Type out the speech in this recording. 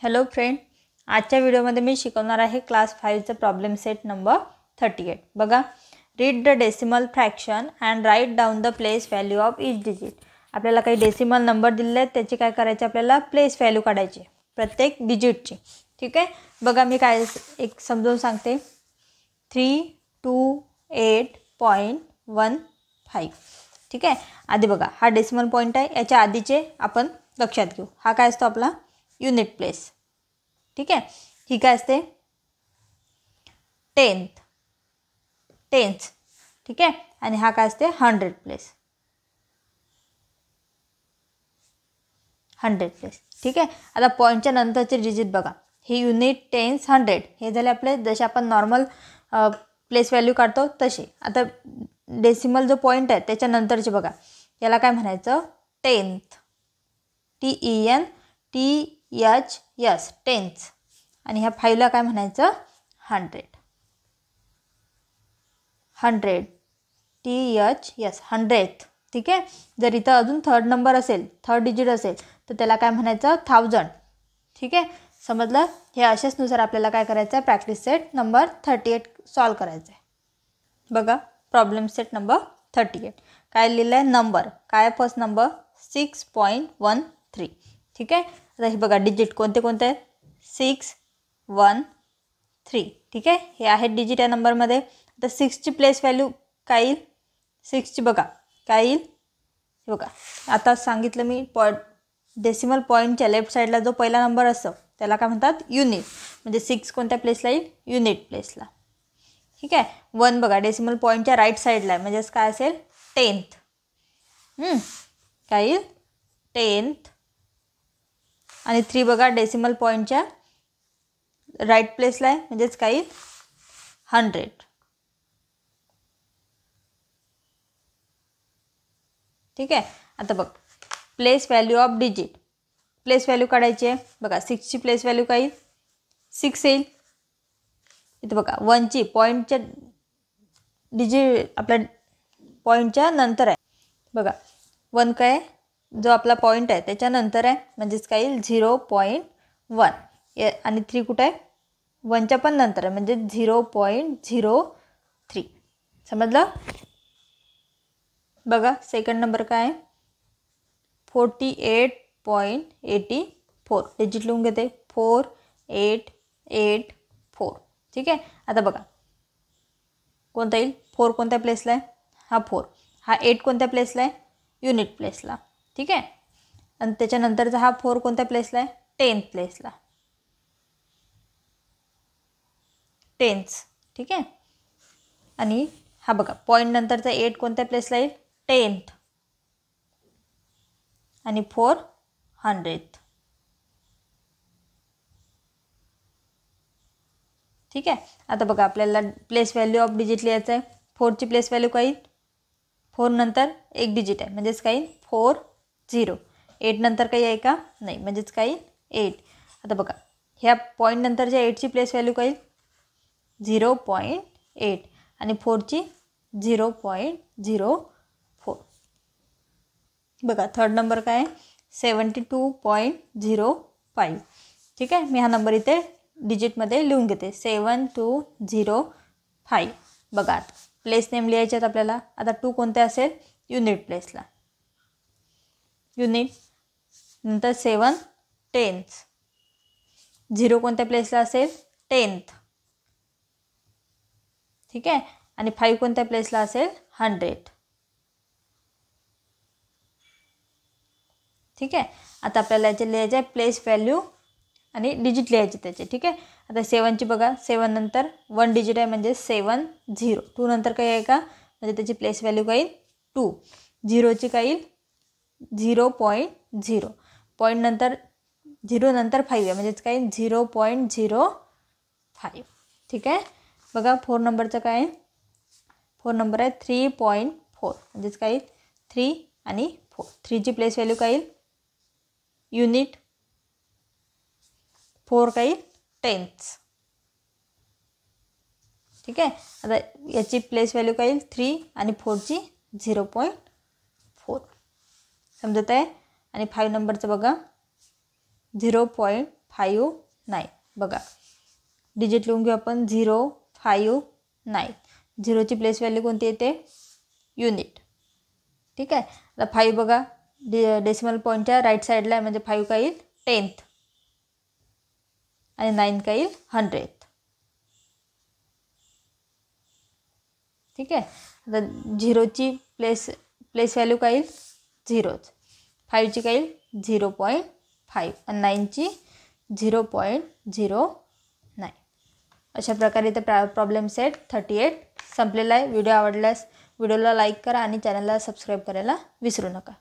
Hello friend, आजच्या व्हिडिओमध्ये मी शिकवणार आहे क्लास 5चा प्रॉब्लेम सेट नंबर 38. बघा, read the decimal fraction and write down the place value of each digit. आपल्याला काही डेसिमल नंबर दिलेले आहेत, त्याची काय करायचे, आपल्याला प्लेस व्हॅल्यू काढायची प्रत्येक डिजिटची. ठीक आहे, बघा मी काय एक समजावून सांगते. 328.15. ठीक आहे, आधी बघा हा डेसिमल पॉईंट आहे, याच्या आधीचे आपण लक्षात घेऊ. हा काय असतो आपला युनिट प्लेस. ठीक आहे, ही काय असते टेन्थ. ठीक आहे, आणि हा काय असते 100 प्लेस. ठीक आहे, आता पॉईंटच्या नंतरचे डिजिट बघा, हे युनिट, टेन्स, 100 हे झाले आपले जसे आपण नॉर्मल प्लेस व्हॅल्यू काढतो तसे. आता डेसिमल जो पॉईंट आहे त्याच्यानंतरचे बघा, याला काय म्हणायचं, टेन्थ. TENTHS tenth. आणि ह्या 5ला काय म्हणायचं, 100. THS 100th. ठीक आहे, जर इथं अजून थर्ड नंबर असेल, थर्ड डिजिट असेल तर त्याला काय म्हणायचं, 1000. ठीक आहे, समजलं. हे अशाचनुसार आपल्याला काय करायचं आहे, प्रॅक्टिस सेट नंबर 38 सॉल्व करायचं आहे. बघा प्रॉब्लेम सेट नंबर 38 काय लिहिलं आहे, नंबर काय, फर्स्ट नंबर 6.13. ठीक आहे, आता हे बघा डिजिट कोणते कोणते आहेत, 6, 1, 3. ठीक आहे, हे आहेत डिजिट या नंबरमध्ये. आता 6ची प्लेस व्हॅल्यू काय येईल, 6ची बघा काय येईल, हे बघा आता सांगितलं मी, डेसिमल पॉईंटच्या लेफ्ट साईडला जो पहिला नंबर असतो त्याला काय म्हणतात, युनिट. म्हणजे 6 कोणत्या प्लेसला येईल, युनिट प्लेसला. ठीक आहे, 1 बघा डेसिमल पॉईंटच्या राईट साईडला आहे, म्हणजेच काय असेल, टेन्थ. काय येईल, टेन्थ. आणि 3 बघा डेसिमल पॉईंटच्या राईट प्लेसला आहे, म्हणजेच काय येईल, 100. ठीक आहे, आता बघ place value of digit, place value काढायची आहे. बघा 6ची प्लेस व्हॅल्यू काय येईल, 6 येईल. इथं बघा 1ची पॉईंटच्या डिजिट आपल्या पॉईंटच्या नंतर आहे. बघा 1 काय, जो आपला पॉईंट आहे त्याच्यानंतर आहे, म्हणजेच काय येईल, 0.1. आणि 3 कुठं आहे, 1च्या पण नंतर आहे, म्हणजे 0.03. समजलं. बघा सेकंड नंबर काय आहे, 48.84. डिजिट लिहून घेते, 4884. ठीक आहे, आता बघा कोणता येईल, 4 कोणत्या प्लेसला आहे, हा 4. हा 8 कोणत्या प्लेसला आहे, युनिट प्लेसला. ठीक आहे, आणि त्याच्यानंतरचा हा 4 कोणत्या प्लेसला आहे, 10th प्लेसला, टेन्स. ठीक आहे, आणि हा बघा पॉईंट नंतरचा 8 कोणत्या प्लेसला येईल, 10th. आणि 4 100th. ठीक आहे, आता बघा आपल्याला प्लेस व्हॅल्यू ऑफ डिजिट लिहायचं आहे. 4ची प्लेस व्हॅल्यू काय येईल, 4 नंतर एक डिजिट आहे, म्हणजेच काय येईल, 40. 8 नंतर काही आहे का, नाही, म्हणजेच काय येईल, 8. आता बघा ह्या पॉईंट नंतरच्या 8ची प्लेस व्हॅल्यू काय येईल, 0.8. आणि 4ची 0.04. बघा थर्ड नंबर काय आहे, 72.05. ठीक आहे, मी हा नंबर इथे डिजिटमध्ये लिहून घेते, 7205. बघा प्लेस नेम लिहायचे आहेत आपल्याला. आता 2 कोणते असेल, युनिट प्लेसला, युनिट. नंतर 7 टेन्थ. 0 कोणत्या प्लेसला असेल, 10th. ठीक आहे, आणि 5 कोणत्या प्लेसला असेल, 100. ठीक आहे, आता आपल्याला याचे लिहायचे आहे प्लेस व्हॅल्यू आणि डिजिट लिहायचे त्याचे. ठीक आहे, आता 7ची बघा, 7 नंतर 1 डिजिट आहे, म्हणजे 70. 2 नंतर काही आहे का, म्हणजे त्याची प्लेस व्हॅल्यू काय येईल, 2. 0ची काय येईल, 0.0. पॉईंट नंतर 0 नंतर 5 आहे, म्हणजेच काय 0.05. ठीक आहे, बघा 4 नंबरचं काय आहे, 4 नंबर आहे 3.4, म्हणजेच काय येईल, 3 आणि 4. 3ची प्लेस व्हॅल्यू काय येईल, युनिट. 4 काय येईल, टेन्थ. ठीक आहे, आता याची प्लेस व्हॅल्यू काय येईल, 3 आणि 4ची 0.4. समजत आहे. आणि 5 नंबरचं बघा, 0.5. 0.59 बघा डिजिट लिहून घेऊ आपण 0.59. 0ची प्लेस व्हॅल्यू कोणती येते युनिट. ठीक आहे. आता 5 बघा डेसिमल पॉईंटच्या राईट साईडला आहे म्हणजे 5 काय येईल 10th आणि 9 काय येईल 100th. ठीक आहे. आता 0ची प्लेस व्हॅल्यू काय येईल 0च. 5ची काय येईल 0.5 आणि 9ची 0.09. अशा प्रकारे इथे प्रॉब्लेम सेट 38 संपलेला आहे. व्हिडिओ आवडल्यास व्हिडिओला लाईक करा आणि चॅनलला सबस्क्राईब करायला विसरू नका.